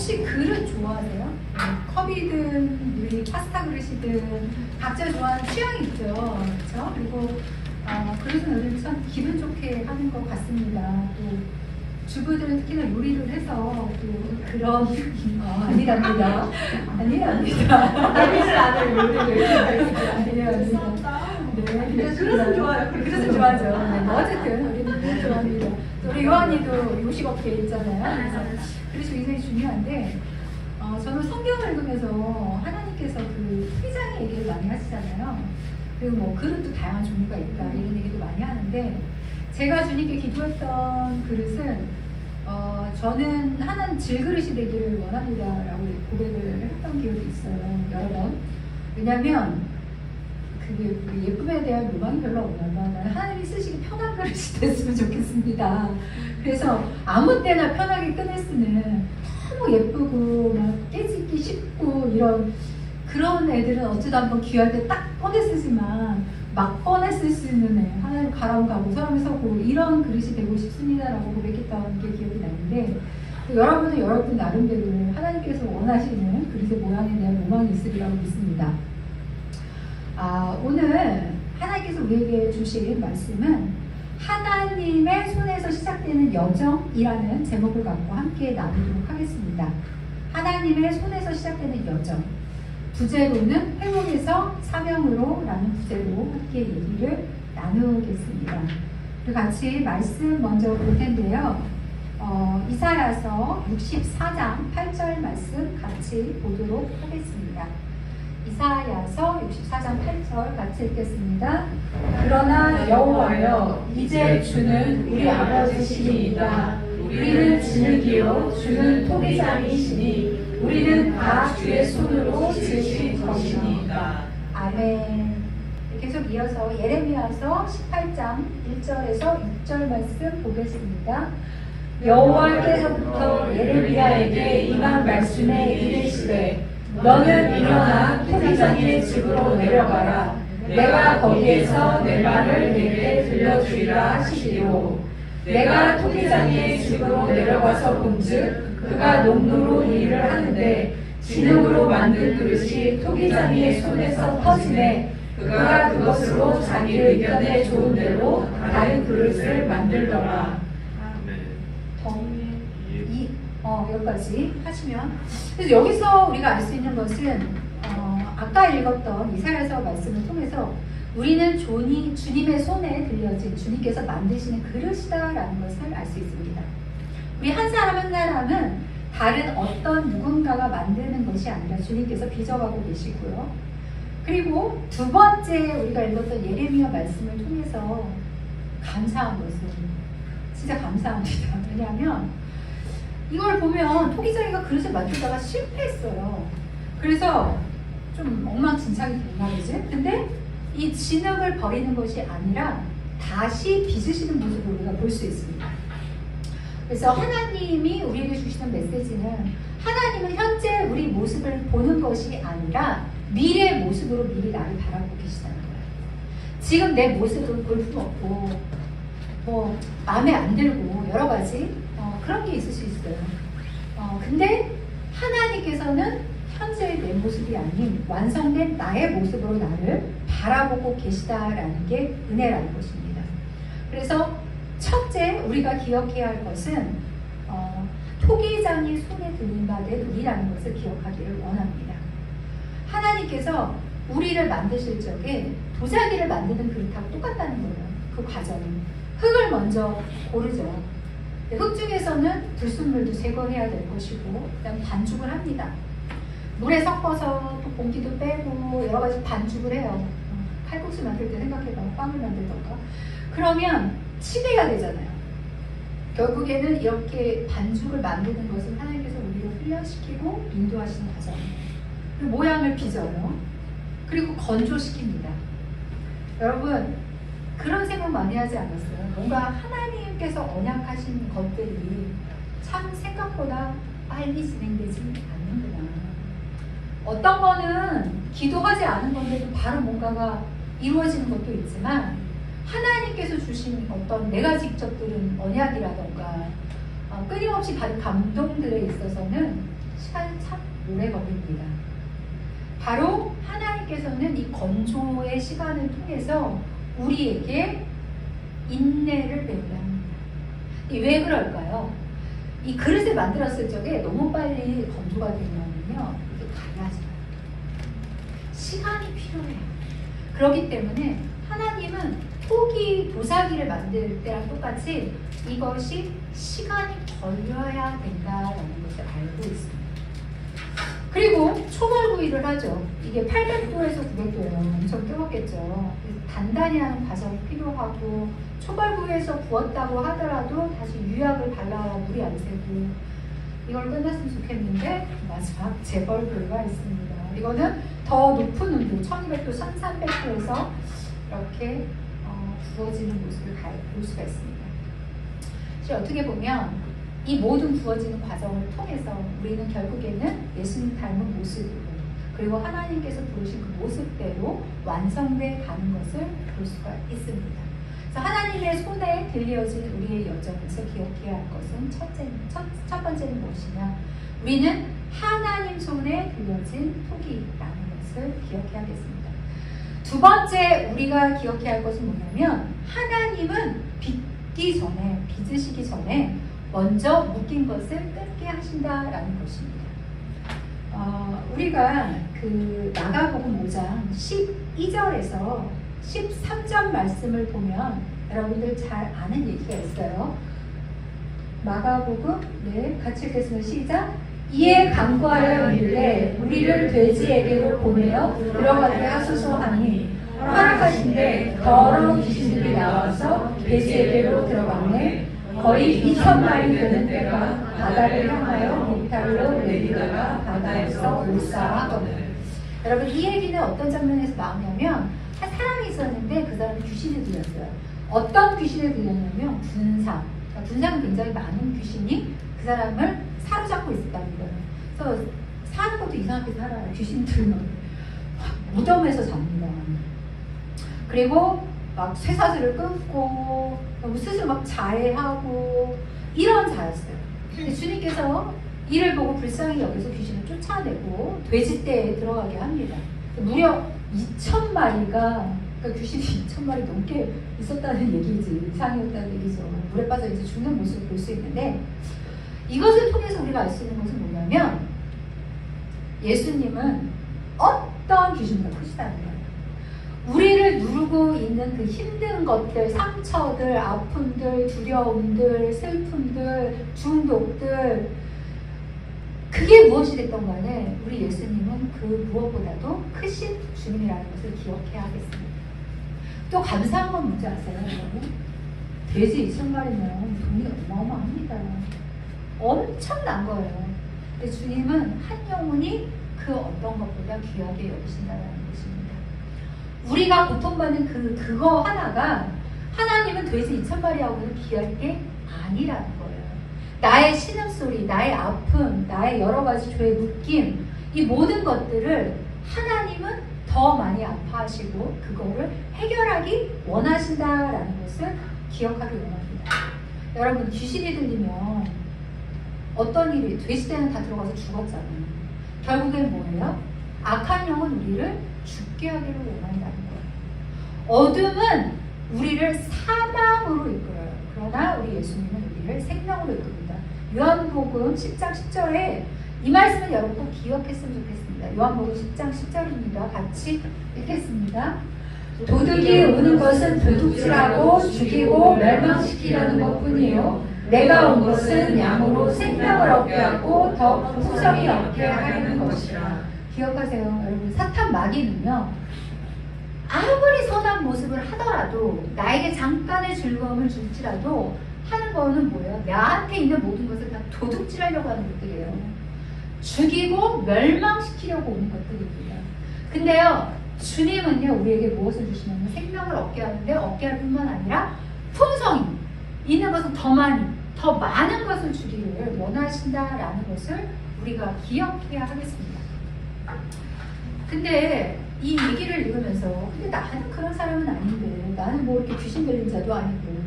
혹시 그릇 좋아하세요? 컵이든 우리 파스타 그릇이든 각자 좋아하는 취향이 있죠. 그렇죠? 그리고 그릇은 우리 참 기분 좋게 하는 것 같습니다. 또 주부들은 특히나 요리를 해서 또 그런 아니랍니다. 아니랍니다. 아니를 아는 요리를 아니랍니다. 네, 그릇은 좋아요. 그릇은 좋아하죠. 네, 뭐 어쨌든 우리는 그릇 좋아합니다. 또 우리 요한이도 요식업계에 있잖아요. 그래서 그릇이 굉장히 중요한데 저는 성경을 읽으면서 하나님께서 그 휘장의 얘기를 많이 하시잖아요. 그리고 뭐 그릇도 다양한 종류가 있다 이런 얘기도 많이 하는데 제가 주님께 기도했던 그릇은 저는 하나님 질그릇이 되기를 원합니다라고 고백을 했던 기억이 있어요. 여러 번. 왜냐면 그게 예쁨에 대한 로망이 별로 없나 봐. 나는 하나님이 쓰시기 편한 그릇이 됐으면 좋겠습니다. 그래서 아무 때나 편하게 꺼내 쓰는 너무 예쁘고 막 깨지기 쉽고 이런 그런 애들은 어쩌다 한번 귀할 때 딱 꺼내 쓰지만 막 꺼내 쓸 수 있는 애 하나님 가라고 가고 사람이 서고 이런 그릇이 되고 싶습니다라고 고백했던 게 기억이 나는데 여러분은 여러분 나름대로 하나님께서 원하시는 그릇의 모양에 대한 로망이 있으리라고 믿습니다. 오늘 하나님께서 우리에게 주신 말씀은 하나님의 손에서 시작되는 여정이라는 제목을 갖고 함께 나누도록 하겠습니다. 하나님의 손에서 시작되는 여정. 부제로는 회복에서 사명으로 라는 부제로 함께 얘기를 나누겠습니다. 그리고 같이 말씀 먼저 볼 텐데요. 이사야서 64장 8절 말씀 같이 보도록 하겠습니다. 이사야서 64장 8절 같이 읽겠습니다. 그러나 여호와여 이제 주는 우리 아버지시니이다. 우리는 진흙이요 주는 토기장이시니 우리는 다 주의 손으로 지으신 것이니이다. 아멘. 계속 이어서 예레미야서 18장 1절에서 6절 말씀 보겠습니다. 여호와께서부터 예레미야에게 임한 말씀에 이르시되 너는 일어나 토기장의 집으로 내려가라. 내가 거기에서 내 말을 내게 들려주리라 하시리로. 내가 토기장의 집으로 내려가서 본즉 그가 농로로 일을 하는데 진흙으로 만든 그릇이 토기장의 손에서 터지매 그가 그것으로 자기 의견에 좋은 대로 다른 그릇을 만들더라. 여기까지 하시면 그래서 여기서 우리가 알 수 있는 것은 아까 읽었던 이사야서 말씀을 통해서 우리는 주님의 손에 들려진 주님께서 만드시는 그릇이다라는 것을 알 수 있습니다. 우리 한 사람 한 사람은 다른 어떤 누군가가 만드는 것이 아니라 주님께서 빚어가고 계시고요. 그리고 두 번째 우리가 읽었던 예레미야 말씀을 통해서 감사한 것은 진짜 감사합니다. 왜냐하면 이걸 보면 토기장이가 그릇을 만들다가 실패했어요. 그래서 좀 엉망진창이 됐나 보지? 근데 이 진흙을 버리는 것이 아니라 다시 빚으시는 모습을 우리가 볼 수 있습니다. 그래서 하나님이 우리에게 주시는 메시지는 하나님은 현재 우리 모습을 보는 것이 아니라 미래의 모습으로 미리 나를 바라보고 계시다는 거예요. 지금 내 모습은 볼품없고 뭐 마음에 안 들고 여러 가지 그런 게 있을 수 있어요. 근데 하나님께서는 현재의 내 모습이 아닌 완성된 나의 모습으로 나를 바라보고 계시다라는 게 은혜라는 것입니다. 그래서 첫째 우리가 기억해야 할 것은 토기장이 손에 들린 바 된 우리라는 것을 기억하기를 원합니다. 하나님께서 우리를 만드실 적에 도자기를 만드는 그릇하고 똑같다는 거예요. 그 과정은 흙을 먼저 고르죠. 흙 중에서는 불순물도 제거해야 될 것이고 그다음 반죽을 합니다. 물에 섞어서 또 공기도 빼고 여러 가지 반죽을 해요. 칼국수 만들 때 생각해봐. 빵을 만들던가. 그러면 치대야 되잖아요. 결국에는 이렇게 반죽을 만드는 것은 하나님께서 우리를 훈련시키고 인도하시는 과정이에요. 그리고 모양을 빚어요. 그리고 건조시킵니다. 여러분 그런 생각 많이 하지 않았어요? 뭔가 하나님께서 언약하신 것들이 참 생각보다 빨리 진행되지 않는구나. 어떤 거는 기도하지 않은 건데도 바로 뭔가가 이루어지는 것도 있지만 하나님께서 주신 어떤 내가 직접 들은 언약이라던가 끊임없이 받은 감동들에 있어서는 시간이 참 오래 걸립니다. 바로 하나님께서는 이 건조의 시간을 통해서 우리에게 인내를 배우게 합니다. 왜 그럴까요? 이 그릇을 만들었을 적에 너무 빨리 건조가 되면요, 이게 달라져요. 시간이 필요해요. 그렇기 때문에 하나님은 토기 도자기를 만들 때랑 똑같이 이것이 시간이 걸려야 된다라는 것을 알고 있습니다. 그리고 초벌구이를 하죠. 이게 800도에서 900도예요. 엄청 뜨겁겠죠. 단단히 하는 과정이 필요하고, 초벌구이에서 구웠다고 하더라도 다시 유약을 발라야 물이 안 새고, 이걸 끝났으면 좋겠는데 마지막 재벌구이가 있습니다. 이거는 더 높은 온도 1200도, 1300도에서 이렇게 구워지는 모습을 볼 수가 있습니다. 어떻게 보면 이 모든 구워지는 과정을 통해서 우리는 결국에는 예수님 닮은 모습으로, 그리고 하나님께서 부르신 그 모습대로 완성돼 가는 것을 볼 수가 있습니다. 그래서 하나님의 손에 들려진 우리의 여정에서 기억해야 할 것은 첫 번째는 무엇이냐? 우리는 하나님 손에 들려진 톡이라는 것을 기억해야겠습니다. 두 번째 우리가 기억해야 할 것은 뭐냐면, 하나님은 빚기 전에, 빚으시기 전에 먼저 묶인 것을 끊게 하신다라는 것입니다. 우리가 그 마가복음 5장 12절에서 13절 말씀을 보면 여러분들 잘 아는 얘기가 있어요. 마가복음, 같이 읽겠습니다. 시작. 이에 간구하여 이르되 우리를 돼지에게로 보내어 들어가게 하소서 하니 허락하신데 더러운 귀신들이 나와서 돼지에게로 들어가매 거의 2,000마리 되는 때가 바다를 향하여 비탈로 내리다가 바다에서 몰살하거늘. 여러분, 이 얘기는 어떤 장면에서 나오냐면, 한 사람이 있었는데 그 사람이 귀신을 들렸어요. 어떤 귀신을 들렸냐면 분상. 그러니까 분상은 굉장히 많은 귀신이 그 사람을 사로잡고 있었답니다. 그래서 사는 것도 이상하게 살아요. 귀신 들면 무덤에서 잡니다. 그리고 막 쇠사슬을 끊고 스스로 막 자해하고 이런 자였어요. 근데 주님께서 이를 보고 불쌍히 여기서 귀신을 쫓아내고 돼지떼에 들어가게 합니다. 무려 2,000마리가, 그러니까 귀신이 2,000마리 넘게 있었다는 얘기지, 이상이었다는 얘기죠. 물에 빠져 이제 죽는 모습을 볼 수 있는데, 이것을 통해서 우리가 알 수 있는 것은 뭐냐면, 예수님은 어떤 귀신보다 크시다는 거예요. 우리를 누르고 있는 그 힘든 것들, 상처들, 아픔들, 두려움들, 슬픔들, 중독들, 그게 무엇이 됐던 간에 우리 예수님은 그 무엇보다도 크신 주님이라는 것을 기억해야 하겠습니다. 또 감사한 건 뭔지 아세요, 여러분? 돼지 2,000마리면 돈이 어마어마합니다. 엄청난 거예요. 근데 주님은 한 영혼이 그 어떤 것보다 귀하게 여기신다는 것입니다. 우리가 고통받는 그거 하나가 하나님은 돼지 2,000마리하고는 비할 게 아니라는 거예요. 나의 신음소리, 나의 아픔, 나의 여러 가지 죄의 묶임, 이 모든 것들을 하나님은 더 많이 아파하시고 그거를 해결하기 원하신다라는 것을 기억하기 원합니다. 여러분, 귀신이 들리면 어떤 일이, 돼지떼는 다 들어가서 죽었잖아요. 결국엔 뭐예요? 악한 영은 우리를 죽게 하기를 원한다는 거예요. 어둠은 우리를 사망으로 이끌어요. 그러나 우리 예수님은 우리를 생명으로 이끌입니다. 요한복음 10장 10절에 이 말씀을 여러분 꼭 기억했으면 좋겠습니다. 요한복음 10장 10절입니다. 같이 읽겠습니다. 도둑이 오는 것은 도둑질하고 죽이고 멸망시키려는 것뿐이요, 내가 온 것은 양으로 생명을 얻게 하고 더 풍성히 얻게 하려는 것이라. 기억하세요. 여러분, 사탄 마귀는요, 아무리 선한 모습을 하더라도, 나에게 잠깐의 즐거움을 줄지라도 하는 거는 뭐예요? 나한테 있는 모든 것을 다 도둑질하려고 하는 것들이에요. 죽이고 멸망시키려고 오는 것들입니다. 근데요, 주님은요, 우리에게 무엇을 주시냐면 생명을 얻게 하는데, 얻게 할 뿐만 아니라 풍성히 있는 것은 더 많이, 더 많은 것을 주기를 원하신다라는 것을 우리가 기억해야 하겠습니다. 근데 이 얘기를 읽으면서, 근데 나는 그런 사람은 아닌데, 나는 뭐 이렇게 귀신 들린 자도 아니고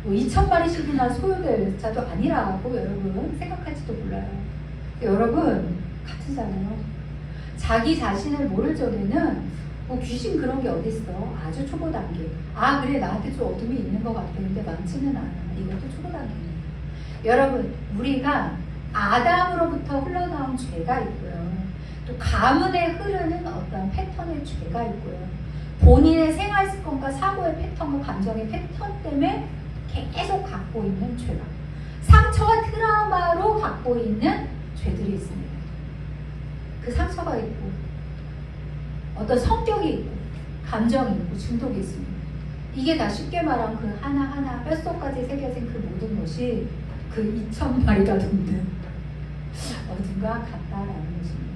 뭐 2,000마리씩이나 소요될 자도 아니라고 여러분 생각할지도 몰라요. 여러분 같으잖아요. 자기 자신을 모를 적에는 뭐 귀신 그런 게 어딨어. 아주 초보 단계. 아 그래 나한테 좀 어둠이 있는 것 같았는데 많지는 않아. 이것도 초보 단계예요. 여러분 우리가 아담으로부터 흘러나온 죄가 있고요. 또 가문에 흐르는 어떤 패턴의 죄가 있고요. 본인의 생활 습관과 사고의 패턴과 감정의 패턴 때문에 계속 갖고 있는 죄가, 상처와 트라우마로 갖고 있는 죄들이 있습니다. 그 상처가 있고 어떤 성격이 있고 감정이 있고 중독이 있습니다. 이게 다 쉽게 말하면 그 하나하나 뼛속까지 새겨진 그 모든 것이 그 2000마리가 돕는 어둠과 같다라는 것입니다.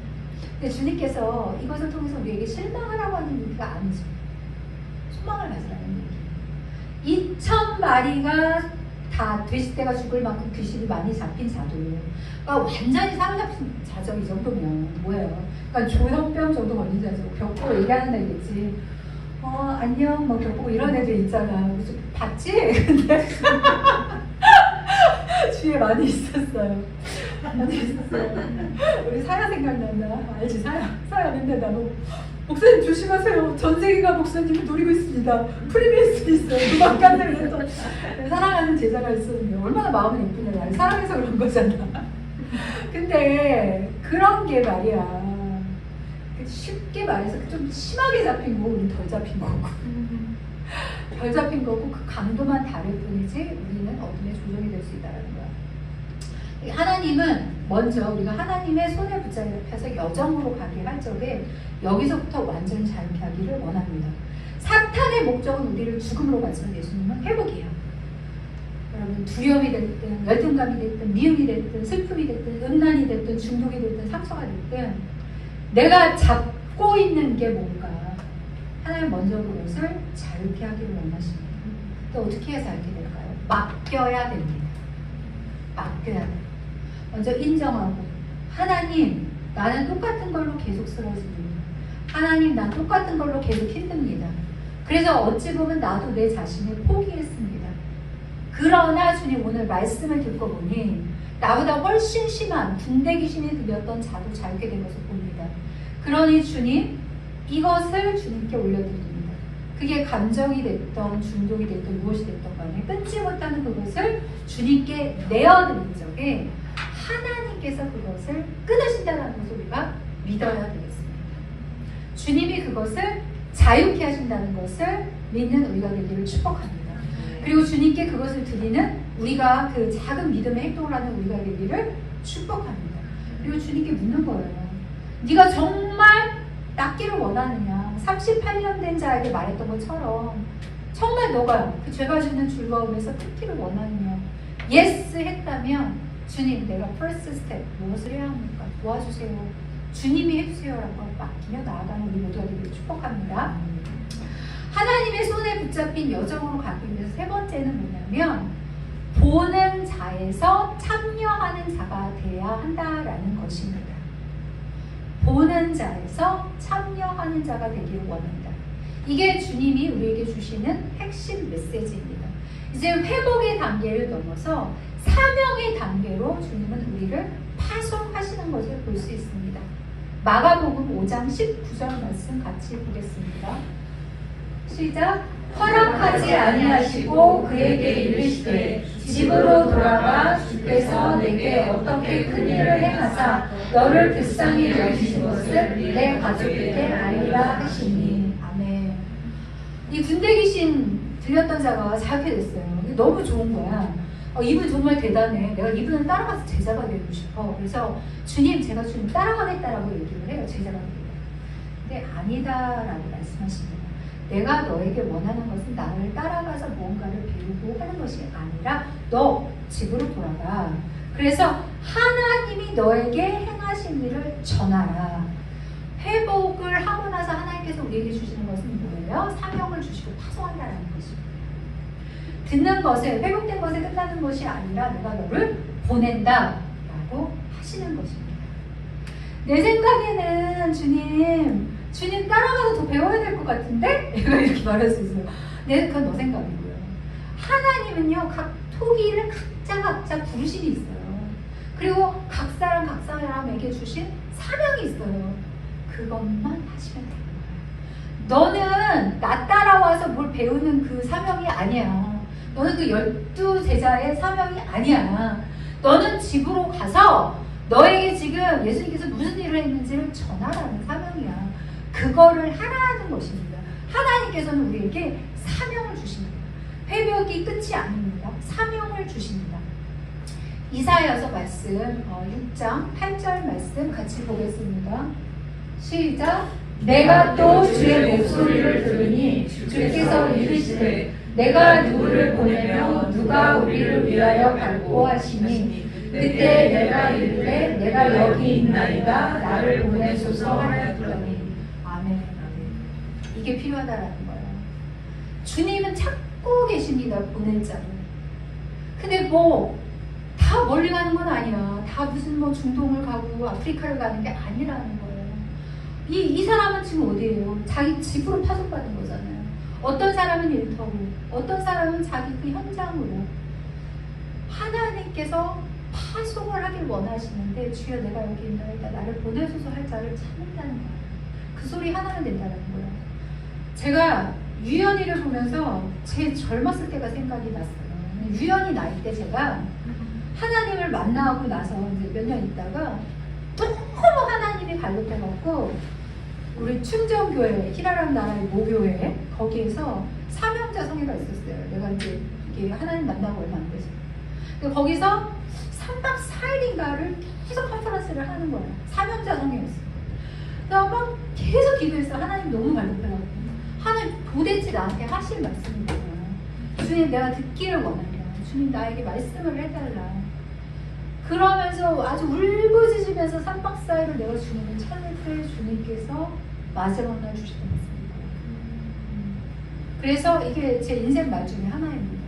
근데 주님께서 이것을 통해서 우리에게 실망하라고 하는 얘기가 아니죠. 소망을 가지라는 얘기. 2000마리가 다 돼지떼가 죽을 만큼 귀신이 많이 잡힌 자도예요. 그러니까 완전히 사로잡힌 자죠. 이 정도면 뭐예요? 그러니까 조현병 정도 걸린 자죠. 벽보고 얘기하는 애겠지. 안녕 뭐 벽보고 이런 애들 있잖아. 그래서 봤지? 근데 주위에 많이 있었어요. 우리 사야 생각난다. 알지? 사야. 근데 나도 목사님 조심하세요. 전 세계가 목사님을 노리고 있습니다. 프리메이슨이 있어요. 도망간다 그랬던 사랑하는 제자가 있었는데 얼마나 마음이 예쁘냐. 날 사랑해서 그런 거잖아. 근데 그런 게 말이야. 쉽게 말해서 좀 심하게 잡힌 거고 우리는 덜 잡힌 거고 덜 잡힌 거고 그 강도만 다를 뿐이지 우리는 어둠에 조정이 될 수 있다는 거야. 하나님은 먼저 우리가 하나님의 손에 붙잡혀서 여정으로 가게 할 적에 여기서부터 완전히 자유케 하기를 원합니다. 사탄의 목적은 우리를 죽음으로 가지만 예수님은 회복이에요. 여러분 두려움이 됐든 열등감이 됐든 미움이 됐든 슬픔이 됐든 음란이 됐든 중독이 됐든 상처가 됐든 내가 잡고 있는 게 뭔가 하나님 먼저 그것을 자유케 하기를 원하십니다. 또 어떻게 해서 자유케 될까요? 맡겨야 됩니다. 맡겨야 돼요. 먼저 인정하고 하나님 나는 똑같은 걸로 계속 쓰러집니다. 하나님 난 똑같은 걸로 계속 힘듭니다. 그래서 어찌 보면 나도 내 자신을 포기했습니다. 그러나 주님 오늘 말씀을 듣고 보니 나보다 훨씬 심한 군대 귀신이 들렸던 자도 자유케 된 것을 봅니다. 그러니 주님 이것을 주님께 올려드립니다. 그게 감정이 됐던 중독이 됐던 무엇이 됐던 간에 끊지 못하는 그것을 주님께 내어드린 적에 하나님께서 그것을 끊으신다는 것을 우리가 믿어야 되겠습니다. 주님이 그것을 자유케 하신다는 것을 믿는 우리가 되기를 축복합니다. 그리고 주님께 그것을 드리는 우리가 그 작은 믿음의 행동을 하는 우리가 되기를 축복합니다. 그리고 주님께 묻는 거예요. 네가 정말 낫기를 원하느냐? 38년 된 자에게 말했던 것처럼 정말 너가 그 죄가 주는 즐거움에서 끊기를 원하느냐? 예스 했다면 주님 내가 first step 무엇을 해야 합니까? 도와주세요. 주님이 해주세요라고 맡기며 나아가는 우리 모두가 되기를 축복합니다. 하나님의 손에 붙잡힌 여정으로 가기 위해서 세 번째는 뭐냐면 보는 자에서 참여하는 자가 되어야 한다라는 것입니다. 보는 자에서 참여하는 자가 되기를 원합니다. 이게 주님이 우리에게 주시는 핵심 메시지입니다. 이제 회복의 단계를 넘어서 사명의 단계로 주님은 우리를 파송하시는 것을 볼 수 있습니다. 마가복음 5장 19절 말씀 같이 보겠습니다. 시작. 허락하지 아니하시고 그에게 이르시되 집으로 돌아가 주께서 내게 어떻게 큰 일을 행하사 너를 불쌍히 여기신 것을 내 가족에게 알리라 하시니. 아멘. 이 군대 귀신 들렸던 자가 자유케 됐어요. 너무 좋은 거야. 이분 정말 대단해. 내가 이분을 따라가서 제자가 되고 싶어. 그래서 주님 제가 주님 따라가겠다라고 얘기를 해요. 제자가 되고. 근데 아니다라고 말씀하십니다. 내가 너에게 원하는 것은 나를 따라가서 무언가를 배우고 하는 것이 아니라 너 집으로 돌아가. 그래서 하나님이 너에게 행하신 일을 전하라. 회복을 하고 나서 하나님께서 우리에게 주시는 것은 뭐예요? 사명을 주시고 파송한다는 것입니다. 듣는 것에 회복된 것에 끝나는 것이 아니라 내가 너를 보낸다 라고 하시는 것입니다. 내 생각에는 주님 따라가서 더 배워야 될 것 같은데? 이렇게 말할 수 있어요. 그건 너 생각이고요. 하나님은요, 각 토기를 각자 부르심이 있어요. 그리고 각 사람에게 주신 사명이 있어요. 그것만 하시면 돼요. 너는 나 따라와서 뭘 배우는 그 사명이 아니야. 너는 그 12제자의 사명이 아니야. 너는 집으로 가서 너에게 지금 예수님께서 무슨 일을 했는지를 전하라는 사명이야. 그거를 하라는 것입니다. 하나님께서는 우리에게 사명을 주십니다. 회복이 끝이 아닙니다. 사명을 주십니다. 이사야서 말씀 6장 8절 말씀 같이 보겠습니다. 시작. 내가 또 주의 목소리를 들으니 주께서 이르시되 내가 누구를 보내며 누가 우리를 위하여 갈고 하시니 그때 내가 이르되 내가 여기 있나이다 나를 보내소서 하였더니. 아멘. 이게 필요하다라는 거예요. 주님은 찾고 계십니다. 보낼 자를. 근데 뭐 다 멀리 가는 건 아니야. 다 무슨 뭐 중동을 가고 아프리카를 가는 게 아니라는 거예요. 이 사람은 지금 어디예요? 자기 집으로 파송받은 거잖아요. 어떤 사람은 일터로, 어떤 사람은 자기 그 현장으로. 하나님께서 파송을 하길 원하시는데 주여 내가 여기 있나이다 나를 보내소서 할 자를 찾는다는 거예요. 그 소리 하나는 된다는 거예요. 제가 유연이를 보면서 제 젊었을 때가 생각이 났어요. 유연이 나이 때 제가 하나님을 만나고 나서 이제 몇 년 있다가 너무 하나님이 갈급해갖고 우리 충정교회 히라람 나라의 모교회 거기에서 사명자 성회가 있었어요. 내가 이제 이게 하나님 만나고 얼마 안 돼서. 근데 거기서 3박 4일인가를 계속 컨퍼런스를 하는 거예요. 사명자 성회였어요. 내가 막 계속 기도했어. 하나님 너무 갈급해갖고 하나님 도대체 나한테 하실 말씀이 뭐야. 주님 내가 듣기를 원하냐. 주님 나에게 말씀을 해달라. 그러면서 아주 울부짖으면서 3박 4일을 내가 주님을 찾을 때 주님께서 마지막 날 주시던 말씀입니다. 그래서 이게 제 인생 말 중에 하나입니다.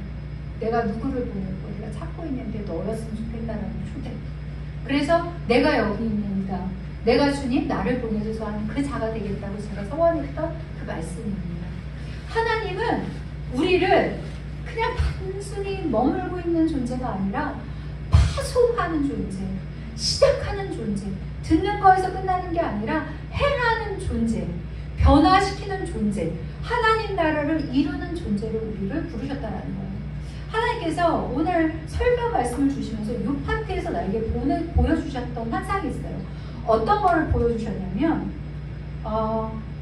내가 누구를 보내고 내가 찾고 있는데 너였으면 좋겠다라는 초대. 그래서 내가 여기 있는다. 내가 주님 나를 보내줘서 하는 그 자가 되겠다고 제가 서원했던 그 말씀입니다. 하나님은 우리를 그냥 단순히 머물고 있는 존재가 아니라 파송하는 존재, 시작하는 존재, 듣는 거에서 끝나는 게 아니라 행하는 존재, 변화시키는 존재, 하나님 나라를 이루는 존재로 우리를 부르셨다라는 거예요. 하나님께서 오늘 설교 말씀을 주시면서 이 파트에서 나에게 보여주셨던 환상이 있어요. 어떤 거를 보여주셨냐면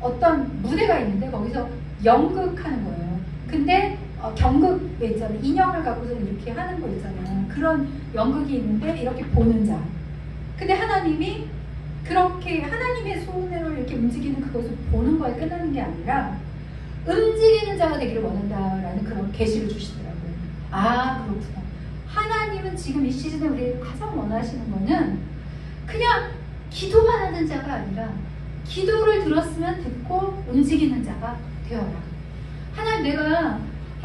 어떤 무대가 있는데 거기서 연극하는 거예요. 근데 경극 있잖아요. 인형을 갖고서 이렇게 하는 거 있잖아요. 그런 연극이 있는데 이렇게 보는 자. 근데 하나님이 그렇게 하나님의 손으로 이렇게 움직이는 그것을 보는 거에 끝나는 게 아니라 움직이는 자가 되기를 원한다라는 그런 계시를 주시더라고요. 아 그렇구나. 하나님은 지금 이 시즌에 우리가 가장 원하시는 거는 그냥 기도만 하는 자가 아니라 기도를 들었으면 듣고 움직이는 자가 되어라. 하나님 내가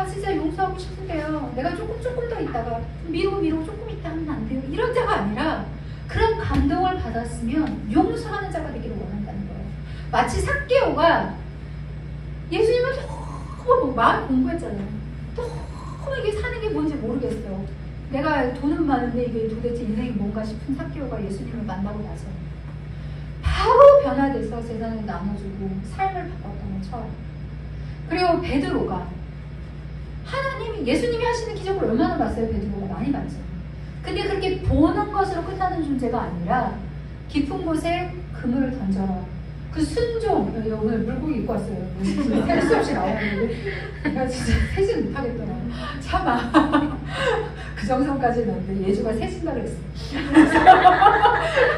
진짜 용서하고 싶은데요. 내가 조금 더 있다가 미루고 조금 있다 하면 안 돼요. 이런 자가 아니라 그런 감동을 받았으면 용서하는 자가 되기를 원한다는 거예요. 마치 삭개오가 예수님을 너무 마음 공부했잖아요. 너무 이게 사는 게 뭔지 모르겠어. 내가 돈은 많은데 이게 도대체 인생이 뭔가 싶은 삭개오가 예수님을 만나고 나서 바로 변화돼서 세상을 나눠주고 삶을 바꿨던 것처럼. 그리고 베드로가 하나님이 예수님이 하시는 기적을 얼마나 봤어요? 베드로가 많이 봤죠. 근데 그렇게 보는 것으로 끝나는 존재가 아니라 깊은 곳에 그물을 던져라. 그 순종, 오늘 물고기 입고 왔어요. 셀 수 없이 나오는데 내가 진짜 세진 못하겠더라. 참아. 그 정성까지는 없는데 예주가 세진다 그랬어.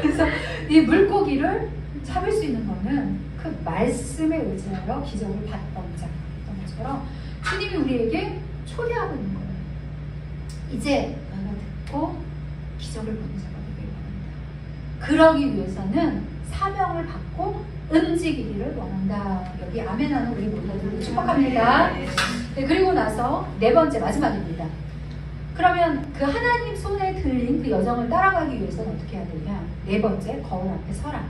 그래서 이 물고기를 잡을 수 있는 거는 그 말씀에 의지하여 기적을 봤던 자. 것처럼 주님이 우리에게 초대하고 있는 거예요. 이제 너가 듣고 기적을 보는 자가 되길 원한다. 그러기 위해서는 사명을 받고 움직이기를 원한다. 여기 아멘하는 우리 모두들 축복합니다. 네, 그리고 나서 네 번째 마지막입니다. 그러면 그 하나님 손에 들린 그 여정을 따라가기 위해서는 어떻게 해야 되냐? 네 번째, 거울 앞에 서라.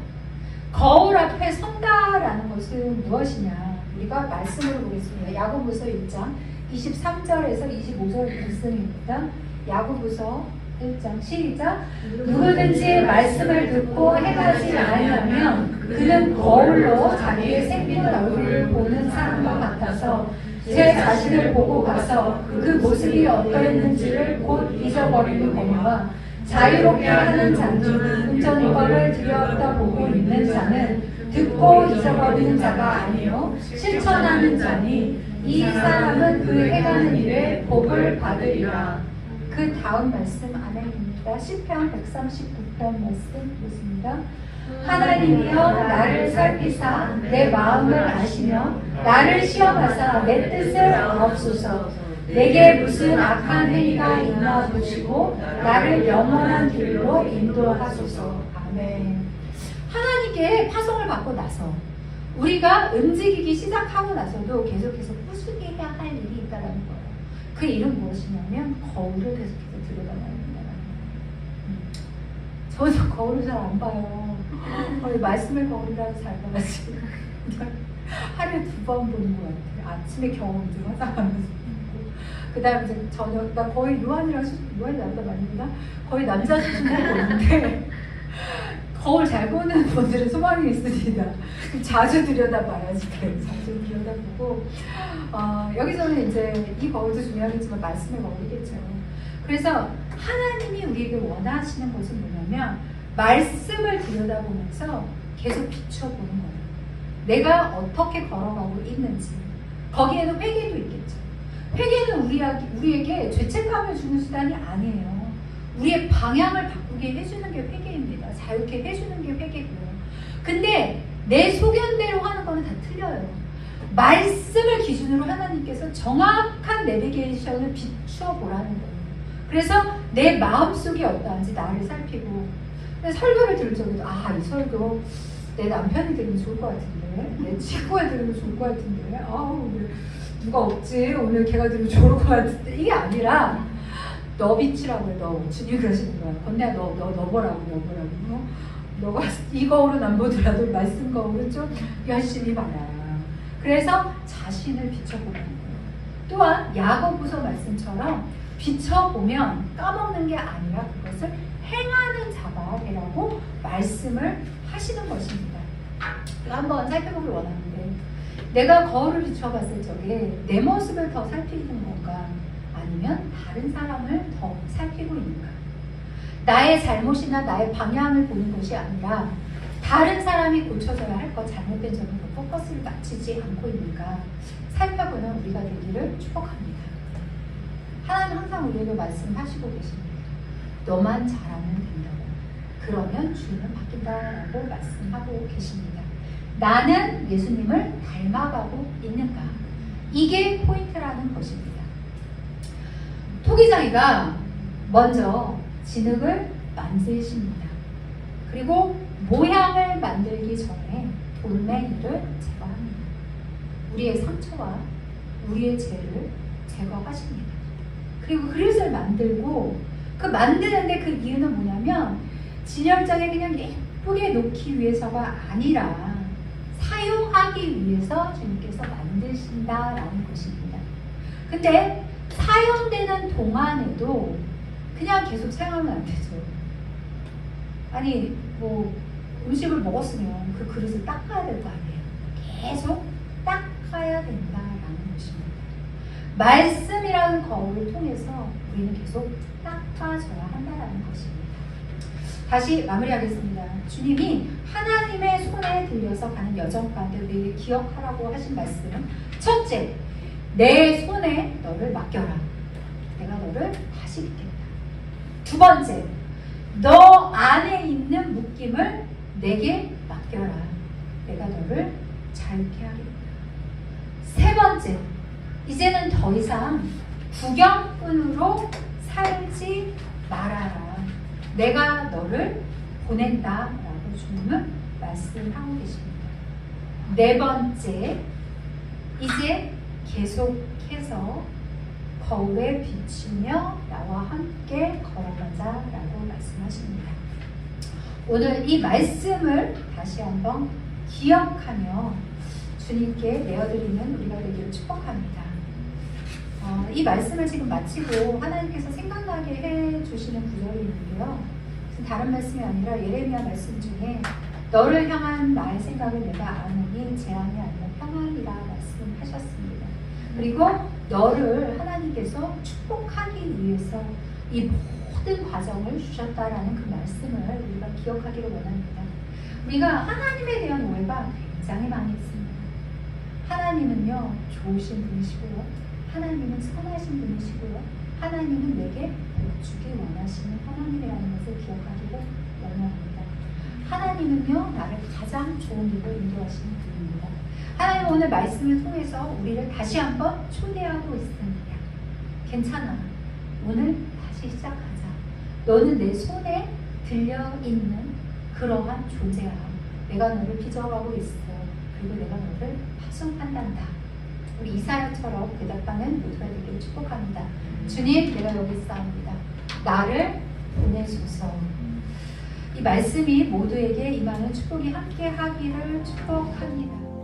거울 앞에 선다라는 것은 무엇이냐? 우리가 말씀을 보겠습니다. 야고보서 1장 23절에서 25절 말씀입니다. 야고보서 1장 시작. 누구든지 말씀을 듣고 행하지 않으면 그는 거울로 자기의 생긴 얼굴을 보는 사람과 같아서 제 자신을 보고 가서 그 모습이 어떠했는지를 곧 잊어버리는 거니와 자유롭게 하는 자는 온전히 들여다보고 있는 자는 듣고 잊어버리는 자가 아니요 실천하는 자니 이 사람은 그 행하는 일에 복을 받으리라. 그 다음 말씀 아멘입니다. 시편 139편 말씀 보겠습니다. 하나님이여 나를 살피사 내 마음을 아시며 나를 시험하사 내 뜻을 알옵소서. 내게 무슨 악한 행위가 있나 보시고 나를 영원한 길로 인도하소서. 아멘. 하나님께 파송을 받고 나서 우리가 움직이기 시작하고 나서도 계속해서 꾸준해야 할 일이 있다는 거예요. 그 일은 무엇이냐면 거울을 계속해서 들여다봐야 된다는 거예요. 저도 거울을 잘 안 봐요. 말씀을 거울이라고 잘 봐가지고 하루에 2번 보는 것 같아요. 아침에 겨우 이제 화장하면서 그 다음에 이제 저녁, 나 거의 요한이 나보다 많이구나. 거의 남자 수준으로 보는데 거울 잘 보는 분들은 소망이 있으시다. 자주 들여다봐야지. 자주 들여다보고 여기서는 이제 이 거울도 중요하겠지만 말씀의 거울이겠죠. 그래서 하나님이 우리에게 원하시는 것은 뭐냐면 말씀을 들여다보면서 계속 비춰보는 거예요. 내가 어떻게 걸어가고 있는지. 거기에는 회개도 있겠죠. 회개는 우리에게 죄책감을 주는 수단이 아니에요. 우리의 방향을 바꾸게 해주는 게 회개입니다. 자유케 해주는 게 회개고요. 근데 내 소견대로 하는 거는 다 틀려요. 말씀을 기준으로 하나님께서 정확한 내비게이션을 비춰보라는 거예요. 그래서 내 마음속이 어떠한지 나를 살피고 설교를 들을 적에도 이 설교 내 남편이 들으면 좋을 것 같은데 내 친구가 들으면 좋을 것 같은데 오늘 누가 없지? 오늘 걔가 들으면 좋을 것 같은데 이게 아니라 너 빛이라고 해. 너 주님 그러시는 거야. 건네야 너 보라고 너가 이 거울은 안 보더라도 말씀 거울은 좀 열심히 봐라. 그래서 자신을 비춰보는 거예요. 또한 야고보서 말씀처럼 비춰보면 까먹는 게 아니라 그것을 행하는 자가 되라고 말씀을 하시는 것입니다. 한번 살펴보길 원하는데 내가 거울을 비춰봤을 적에 내 모습을 더 살피는 건가? 아니면 다른 사람을 더 살피고 있는가? 나의 잘못이나 나의 방향을 보는 것이 아니라 다른 사람이 고쳐져야 할 것, 잘못된 점에 더 포커스를 맞추지 않고 있는가? 살펴보는 우리가 되기를 축복합니다. 하나님 항상 우리에게 말씀하시고 계십니다. 너만 잘하면 된다고. 그러면 주인은 바뀐다라고 말씀하고 계십니다. 나는 예수님을 닮아가고 있는가? 이게 포인트라는 것입니다. 토기장이가 먼저 진흙을 만드십니다. 그리고 모양을 만들기 전에 돌멩이를 제거합니다. 우리의 상처와 우리의 죄를 제거하십니다. 그리고 그릇을 만들고 그 만드는데 그 이유는 뭐냐면 진열장에 그냥 예쁘게 놓기 위해서가 아니라 사용하기 위해서 주님께서 만드신다라는 것입니다. 근데 사용되는 동안에도 그냥 계속 사용하면 안 되죠. 아니 음식을 먹었으면 그 그릇을 닦아야 될 거 아니에요. 계속 닦아야 된다라는 것입니다. 말씀이라는 거울을 통해서 우리는 계속 닦아줘야 한다라는 것입니다. 다시 마무리하겠습니다. 주님이 하나님의 손에 들려서 가는 여정 가운데 우리에게 기억하라고 하신 말씀은 첫째, 내 손에 너를 맡겨라. 내가 너를 다시 빚겠다. 두 번째, 너 안에 있는 묶임을 내게 맡겨라. 내가 너를 자유케 하겠다. 세 번째, 이제는 더 이상 구경꾼으로 살지 말아라. 내가 너를 보낸다라고 주님은 말씀하고 계십니다. 네 번째, 이제 계속해서 거울에 비추며 나와 함께 걸어가자라고 말씀하십니다. 오늘 이 말씀을 다시 한번 기억하며 주님께 내어드리는 우리가 되기를 축복합니다. 이 말씀을 지금 마치고 하나님께서 생각나게 해주시는 구절이 있는데요. 다른 말씀이 아니라 예레미야 말씀 중에 너를 향한 나의 생각을 내가 아노니 재앙이 아니라 평안이라 말씀하셨습니다. 그리고 너를 하나님께서 축복하기 위해서 이 모든 과정을 주셨다라는 그 말씀을 우리가 기억하기를 원합니다. 우리가 하나님에 대한 오해가 굉장히 많이 있습니다. 하나님은요 좋으신 분이시고요, 하나님은 선하신 분이시고요, 하나님은 내게 복 주기 원하시는 하나님이라는 것을 기억하기를 원합니다. 하나님은요 나를 가장 좋은 길로 인도하시는 분입니다. 하나님 오늘 말씀을 통해서 우리를 다시 한번 초대하고 있습니다. 괜찮아, 오늘 다시 시작하자. 너는 내 손에 들려있는 그러한 존재야. 내가 너를 빚어가고 있어. 그리고 내가 너를 파송한단다. 우리 이사야처럼 대답하는 모두가 되기를 축복합니다. 주님, 내가 여기 있사옵니다. 나를 보내소서. 이 말씀이 모두에게 임하는 축복이 함께 하기를 축복합니다.